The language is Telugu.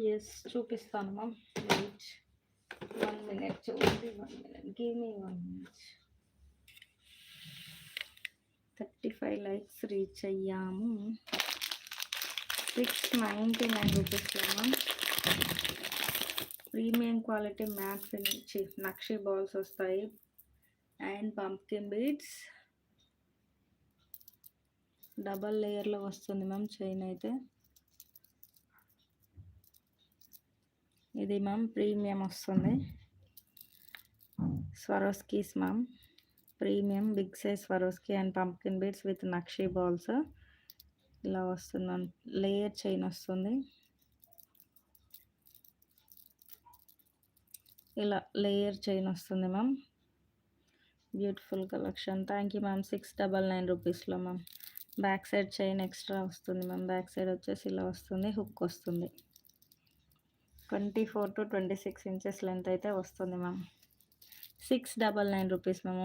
ఎస్ చూపిస్తాను మ్యామ్. వెయిట్ 1 minute చూడండి. 1 minute, give me 1 minute. 35 likes reach అయ్యాము. 699 రూపీస్లో ma'am. Premium quality matte finish nakshi balls వస్తాయి అండ్ పంప్కిన్ బీడ్స్. డబల్ లేయర్లో వస్తుంది మ్యామ్ చైన్ అయితే. ఇది మ్యామ్ ప్రీమియం వస్తుంది. Swarovskis ma'am. Premium big size Swarovski and pumpkin beads with nakshi balls. ఇలా వస్తుంది. లేయర్ చైన్ వస్తుంది. ఇలా లేయర్ చైన్ వస్తుంది ma'am. Beautiful collection. Thank you ma'am. 699 రూపీస్లో ma'am. Back side chain extra వస్తుంది మ్యామ్. బ్యాక్ సైడ్ వచ్చేసి ఇలా వస్తుంది, హుక్ వస్తుంది. 24 to 26 ఇంచెస్ లెంత్ అయితే వస్తుంది మ్యామ్. 699 rupees ma'am.